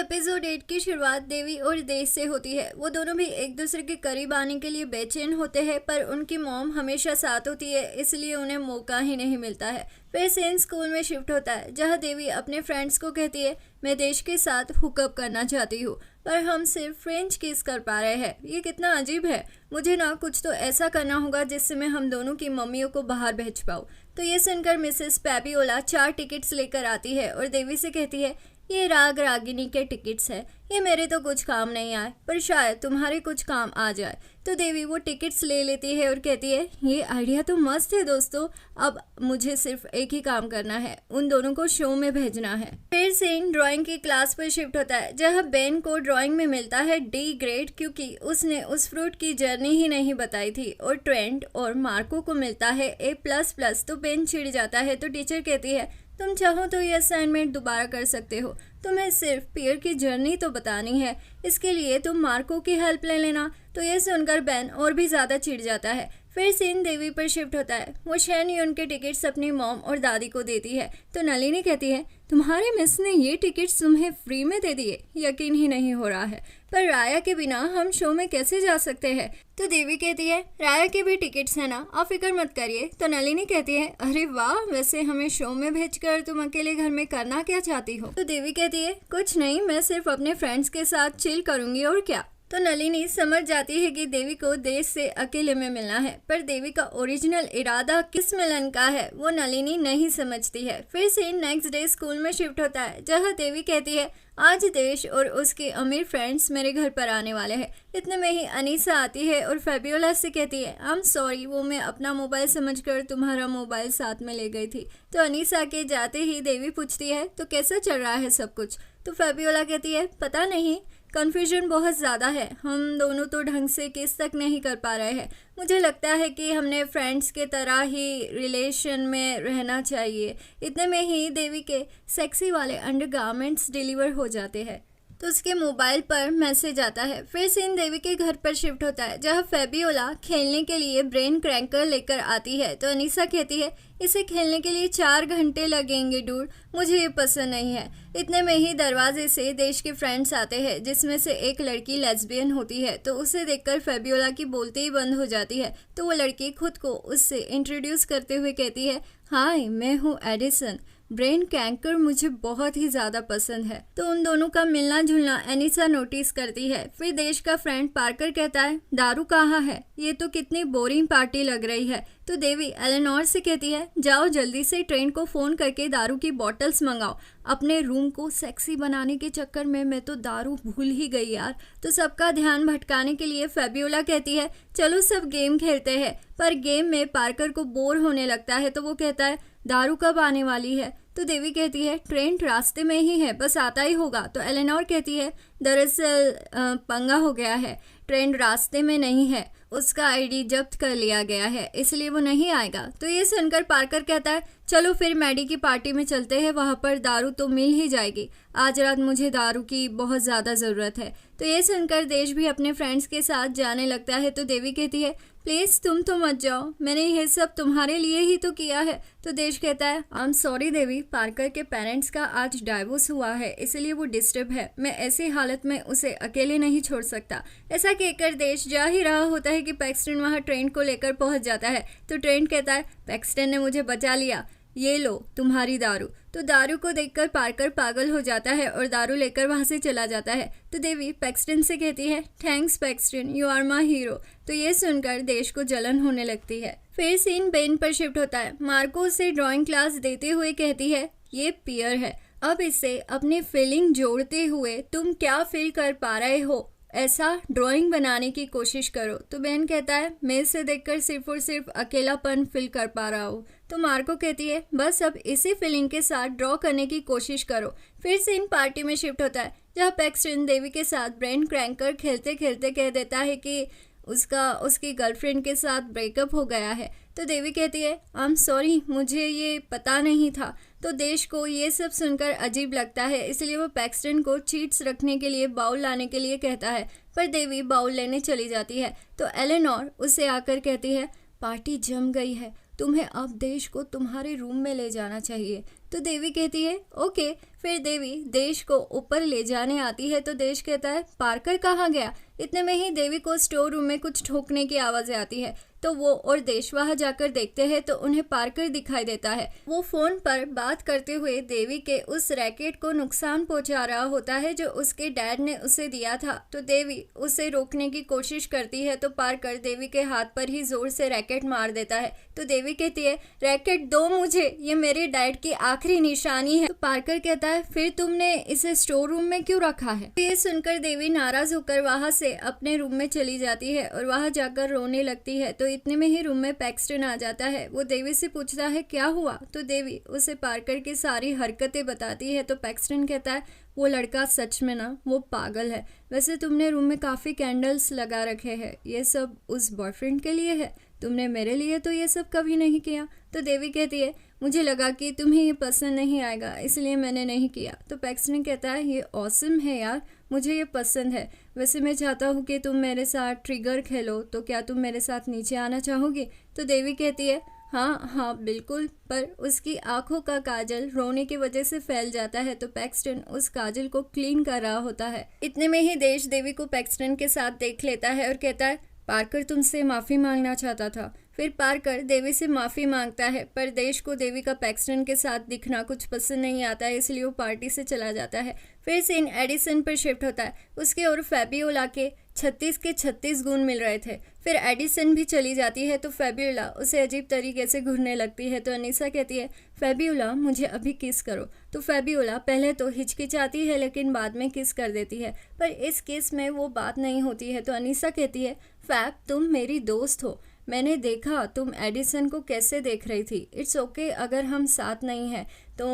Episode 8 की शुरुआत देवी और देश से होती है। वो दोनों भी एक दूसरे के करीब आने के लिए बेचैन होते हैं, पर उनकी मॉम हमेशा साथ होती है, इसलिए उन्हें मौका ही नहीं मिलता है। फिर सीन स्कूल में शिफ्ट होता है, जहां देवी अपने फ्रेंड्स को कहती है, मैं देश के साथ हुकअप करना चाहती हूँ, पर हम सिर्फ फ्रेंच किस कर पा रहे हैं। ये कितना अजीब है। मुझे ना कुछ तो ऐसा करना होगा जिससे मैं हम दोनों की मम्मियों को बाहर भेज पाऊँ। तो ये सुनकर मिसेस पैबियोला 4 टिकट्स लेकर आती है और देवी से कहती है, ये राग रागिनी के टिकट्स है, ये मेरे तो कुछ काम नहीं आए, पर शायद तुम्हारे कुछ काम आ जाए। तो देवी वो टिकट्स ले लेती है और कहती है, ये आइडिया तो मस्त है दोस्तों, अब मुझे सिर्फ एक ही काम करना है, उन दोनों को शो में भेजना है। फिर सीन ड्राइंग की क्लास पर शिफ्ट होता है, जहाँ बेन को ड्राइंग में मिलता है डी ग्रेड, क्योंकि उसने उस फ्रूट की जर्नी ही नहीं बताई थी, और ट्रेंट और मार्को को मिलता है A++। तो बेन चिढ़ जाता है, तो टीचर कहती है, तुम चाहो तो ये असाइनमेंट दोबारा कर सकते हो, तुम्हें सिर्फ पियर की जर्नी तो बतानी है, इसके लिए तुम मार्को की हेल्प ले लेना। तो ये सुनकर बेन और भी ज़्यादा चिढ़ जाता है। फिर सीन देवी पर शिफ्ट होता है, वो शेन यून के टिकट्स अपनी मॉम और दादी को देती है। तो नलिनी कहती है, तुम्हारे मिस ने ये टिकट्स तुम्हें फ्री में दे दिए, यकीन ही नहीं हो रहा है, पर राया के बिना हम शो में कैसे जा सकते हैं। तो देवी कहती है, राया के भी टिकट्स है ना, आप फिक्र मत करिए। तो नलिनी कहती है, अरे वाह, वैसे हमें शो में भेजकर तुम अकेले घर में करना क्या चाहती हो। तो देवी कहती है, कुछ नहीं, मैं सिर्फ अपने फ्रेंड्स के साथ चिल करूंगी और क्या। तो नलिनी समझ जाती है कि देवी को देश से अकेले में मिलना है, पर देवी का ओरिजिनल इरादा किस मिलन का है वो नलिनी नहीं समझती है। फिर सीन नेक्स्ट डे स्कूल में शिफ्ट होता है, जहां देवी कहती है, आज देश और उसके अमीर फ्रेंड्स मेरे घर पर आने वाले हैं। इतने में ही अनीसा आती है और फेबियोला से कहती है, आई एम सॉरी, वो मैं अपना मोबाइल समझकर तुम्हारा मोबाइल साथ में ले गई थी। तो अनीसा के जाते ही देवी पूछती है, तो कैसा चल रहा है सब कुछ। तो फेबियोला कहती है, पता नहीं, कन्फ्यूजन बहुत ज़्यादा है, हम दोनों तो ढंग से किस तक नहीं कर पा रहे हैं। मुझे लगता है कि हमने फ्रेंड्स के तरह ही रिलेशन में रहना चाहिए। इतने में ही देवी के सेक्सी वाले अंडरगारमेंट्स डिलीवर हो जाते हैं, तो उसके मोबाइल पर मैसेज आता है। फिर सीन देवी के घर पर शिफ्ट होता है, जहां फेबियोला खेलने के लिए ब्रेन क्रैंकर लेकर आती है। तो अनीसा कहती है, इसे खेलने के लिए 4 घंटे लगेंगे डूड, मुझे ये पसंद नहीं है। इतने में ही दरवाजे से देश के फ्रेंड्स आते हैं, जिसमें से एक लड़की लेस्बियन होती है। तो उसे देखकर फेबियोला की बोलते ही बंद हो जाती है। तो वो लड़की खुद को उससे इंट्रोड्यूस करते हुए कहती है, हाय, मैं हूँ एडिसन, ब्रेन कैंकर मुझे बहुत ही ज़्यादा पसंद है। तो उन दोनों का मिलना जुलना एनिसा नोटिस करती है। फिर देश का फ्रेंड पार्कर कहता है, दारू कहाँ है, ये तो कितनी बोरिंग पार्टी लग रही है। तो देवी एलेनोर से कहती है, जाओ जल्दी से ट्रेन को फ़ोन करके दारू की बॉटल्स मंगाओ, अपने रूम को सेक्सी बनाने के चक्कर में मैं तो दारू भूल ही गई यार। तो सबका ध्यान भटकाने के लिए फेबियोला कहती है, चलो सब गेम खेलते हैं, पर गेम में पार्कर को बोर होने लगता है। तो वो कहता है, दारू कब आने वाली है। तो देवी कहती है, ट्रेन रास्ते में ही है, बस आता ही होगा। तो एलेनोर कहती है, दरअसल पंगा हो गया है, ट्रेन रास्ते में नहीं है, उसका आईडी जब्त कर लिया गया है, इसलिए वो नहीं आएगा। तो ये सुनकर पार्कर कहता है, चलो फिर मैडी की पार्टी में चलते हैं, वहाँ पर दारू तो मिल ही जाएगी, आज रात मुझे दारू की बहुत ज़्यादा ज़रूरत है। तो ये सुनकर देश भी अपने फ्रेंड्स के साथ जाने लगता है। तो देवी कहती है, प्लीज़ तुम तो मत जाओ, मैंने ये सब तुम्हारे लिए ही तो किया है। तो देश कहता है, I am sorry Devi, Parker के पेरेंट्स का आज डाइवोर्स हुआ है, इसलिए वो डिस्टर्ब है, मैं ऐसी हालत में उसे अकेले नहीं छोड़ सकता। ऐसा कहकर देश जा ही रहा होता है कि पैक्सटन वहाँ ट्रेन को लेकर पहुँच जाता है। तो ट्रेन कहता है, पैक्सटन ने मुझे बचा लिया, ये लो तुम्हारी दारू। तो दारू को देखकर पार्कर पागल हो जाता है और दारू लेकर वहां से चला जाता है। तो देवी पैक्सटन से कहती है, thanks Paxton, you are my hero. तो ये सुनकर देश को जलन होने लगती है। फिर सीन बेन पर शिफ्ट होता है, मार्को उसे ड्राइंग क्लास देते हुए कहती है, ये पियर है, अब इसे अपनी फीलिंग जोड़ते हुए तुम क्या फील कर पा रहे हो ऐसा ड्राइंग बनाने की कोशिश करो। तो बेन कहता है, मैं इसे देखकर सिर्फ और सिर्फ अकेलापन फील कर पा रहा हूँ। तो मार्को कहती है, बस अब इसी फीलिंग के साथ ड्रॉ करने की कोशिश करो। फिर सीन पार्टी में शिफ्ट होता है, जहाँ पैक्सटन देवी के साथ ब्रेन क्रैंकर खेलते खेलते कह देता है कि उसकी गर्लफ्रेंड के साथ ब्रेकअप हो गया है। तो देवी कहती है, आई एम सॉरी, मुझे ये पता नहीं था। तो देश को ये सब सुनकर अजीब लगता है, इसलिए वो पैक्सटन को चीट्स रखने के लिए बाउल लाने के लिए कहता है, पर देवी बाउल लेने चली जाती है। तो एलेनोर उसे आकर कहती है, पार्टी जम गई है, तुम्हें अब देश को तुम्हारे रूम में ले जाना चाहिए। तो देवी कहती है ओके। फिर देवी देश को ऊपर ले जाने आती है तो देश कहता है पार्कर कहाँ गया। इतने में ही देवी को स्टोर रूम में कुछ ठोकने की आवाज़ें आती है तो वो और देश वहाँ जाकर देखते हैं तो उन्हें पार्कर दिखाई देता है। वो फोन पर बात करते हुए देवी के उस रैकेट को नुकसान पहुंचा रहा होता है जो उसके डैड ने उसे दिया था। तो देवी उसे रोकने की कोशिश करती है तो पार्कर देवी के हाथ पर ही जोर से रैकेट मार देता है। तो देवी कहती है रैकेट दो मुझे, ये मेरे डैड की आखिरी निशानी है। तो पार्कर कहता है फिर तुमने इसे स्टोर रूम में क्यों रखा है। ये सुनकर देवी नाराज होकर वहां से अपने रूम में चली जाती है और वहां जाकर रोने लगती है। तो इतने में ही रूम में पैक्सटन आ जाता है। वो देवी से पूछता है क्या हुआ। तो देवी उसे पार्कर की सारी हरकतें बताती है। तो पैक्सटन कहता है वो लड़का सच में ना वो पागल है। वैसे तुमने रूम में काफ़ी कैंडल्स लगा रखे हैं, ये सब उस बॉयफ्रेंड के लिए है, तुमने मेरे लिए तो ये सब कभी नहीं किया। तो देवी कहती है मुझे लगा कि तुम्हें ये पसंद नहीं आएगा इसलिए मैंने नहीं किया। तो पैक्सटन कहता है ये ऑसम है यार, मुझे ये पसंद है। वैसे मैं चाहता हूँ कि तुम मेरे साथ ट्रिगर खेलो, तो क्या तुम मेरे साथ नीचे आना चाहोगी। तो देवी कहती है हाँ हाँ बिल्कुल। पर उसकी आंखों का काजल रोने की वजह से फैल जाता है तो पैक्सटन उस काजल को क्लीन कर रहा होता है। इतने में ही देश देवी को पैक्सटन के साथ देख लेता है और कहता है पार्कर तुमसे माफ़ी मांगना चाहता था। फिर पार्कर देवी से माफ़ी मांगता है पर देश को देवी का पैक्सटन के साथ दिखना कुछ पसंद नहीं आता है इसलिए वो पार्टी से चला जाता है। फिर सीन एडिसन पर शिफ्ट होता है। उसके और फैबियोला के 36 के 36 गुण मिल रहे थे। फिर एडिसन भी चली जाती है तो फैबियोला उसे अजीब तरीके से घूरने लगती है। तो अनीसा कहती है फैबियोला मुझे अभी किस करो। तो फैबियोला पहले तो हिचकिचाती है लेकिन बाद में किस कर देती है पर इस किस में वो बात नहीं होती है। तो अनीसा कहती है फैब तुम मेरी दोस्त हो, मैंने देखा तुम एडिसन को कैसे देख रही थी। इट्स ओके अगर हम साथ नहीं हैं तो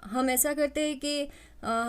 हम ऐसा करते हैं कि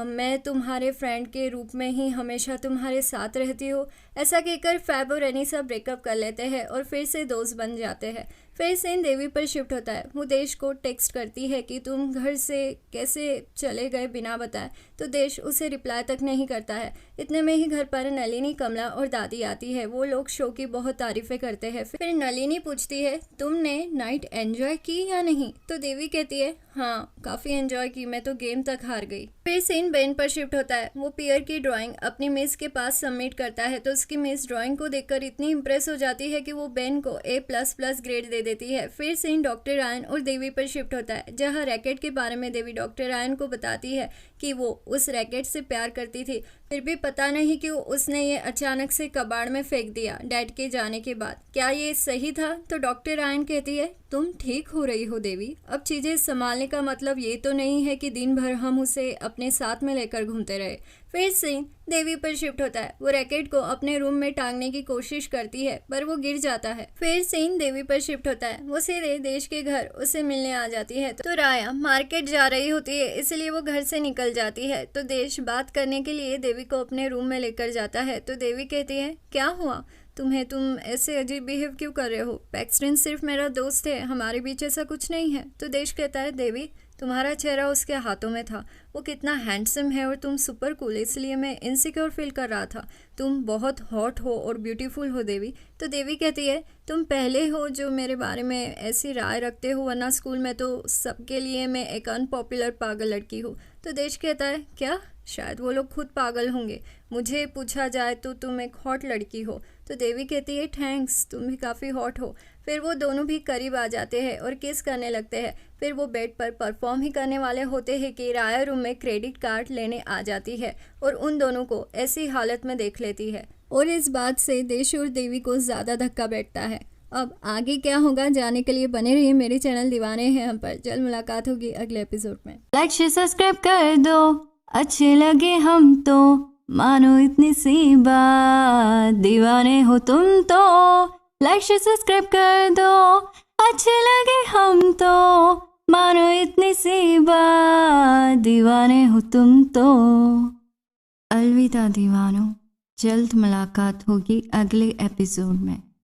मैं तुम्हारे फ्रेंड के रूप में ही हमेशा तुम्हारे साथ रहती हूँ। ऐसा कहकर फैब और अनीसा ब्रेकअप कर लेते हैं और फिर से दोस्त बन जाते हैं। फिर सीन देवी पर शिफ्ट होता है। वो देश को टेक्स्ट करती है कि तुम घर से कैसे चले गए बिना बताए। तो देश उसे रिप्लाई तक नहीं करता है। इतने में ही घर पर नलिनी, कमला और दादी आती है। वो लोग शो की बहुत तारीफें करते हैं। फिर नलिनी पूछती है तुमने नाइट एंजॉय की या नहीं। तो देवी कहती है हाँ काफ़ी एंजॉय की, मैं तो गेम तक हार गई। फिर सीन बेन पर शिफ्ट होता है। वो पियर की ड्राइंग अपनी मिस के पास सबमिट करता है तो उसकी मिस ड्राइंग को देखकर इतनी इंप्रेस हो जाती है कि वो बेन को A++ ग्रेड दे देती है। फिर सीन डॉक्टर रायन और देवी पर शिफ्ट होता है जहाँ रैकेट के बारे में देवी डॉक्टर रायन को बताती है कि वो उस रैकेट से प्यार करती थी, फिर भी पता नहीं क्यों उसने ये अचानक से कबाड़ में फेंक दिया डैड के जाने के बाद। क्या ये सही था। तो डॉक्टर रायन कहती है तुम ठीक हो रही हो देवी, अब चीज़ें संभालने का मतलब ये तो नहीं है कि दिन भर हम उसे अपने साथ में लेकर घूमते रहे। फिर सीन देवी पर शिफ्ट होता है। वो रैकेट को अपने रूम में टांगने की कोशिश करती है पर वो गिर जाता है। फिर सीन देवी पर शिफ्ट होता है। वो सीधे देश के घर उसे मिलने आ जाती है। तो राया मार्केट जा रही होती है इसलिए वो घर से निकल जाती है। तो देश बात करने के लिए देवी को अपने रूम में लेकर जाता है। तो देवी कहती है क्या हुआ तुम्हें, तुम ऐसे अजीब बिहेव क्यों कर रहे हो। पैक्सटन सिर्फ मेरा दोस्त है, हमारे बीच ऐसा कुछ नहीं है। तो देश कहता है देवी तुम्हारा चेहरा उसके हाथों में था, वो कितना हैंडसम है और तुम सुपर कूल, इसलिए मैं इनसिक्योर फील कर रहा था। तुम बहुत हॉट हो और ब्यूटीफुल हो देवी। तो देवी कहती है तुम पहले हो जो मेरे बारे में ऐसी राय रखते हो, वरना स्कूल में तो सबके लिए मैं एक अनपॉपुलर पागल लड़की हूँ। तो देश कहता है क्या, शायद वो लोग खुद पागल होंगे, मुझे पूछा जाए तो तुम एक हॉट लड़की हो। तो देवी कहती है थैंक्स, तुम भी काफ़ी हॉट हो। फिर वो दोनों भी करीब आ जाते हैं और किस करने लगते हैं। फिर वो बेड पर परफॉर्म ही करने वाले होते हैं कि राया रूम में क्रेडिट कार्ड लेने आ जाती है और उन दोनों को ऐसी हालत में देख लेती है। और इस बात से देश और देवी को ज़्यादा धक्का बैठता है। अब आगे क्या होगा जानने के लिए बने रहिए मेरे चैनल दीवाने हैं हम पर। जल्द मुलाकात होगी अगले एपिसोड में। लाइक शेयर सब्सक्राइब कर दो, अच्छे लगे हम तो मानो इतनी सी बात, दीवाने हो तुम तो। लाइक शेयर सब्सक्राइब कर दो, अच्छे लगे हम तो मानो इतनी सी बात, दीवाने हो तुम तो। अलविदा दीवानों, जल्द मुलाकात होगी अगले एपिसोड में।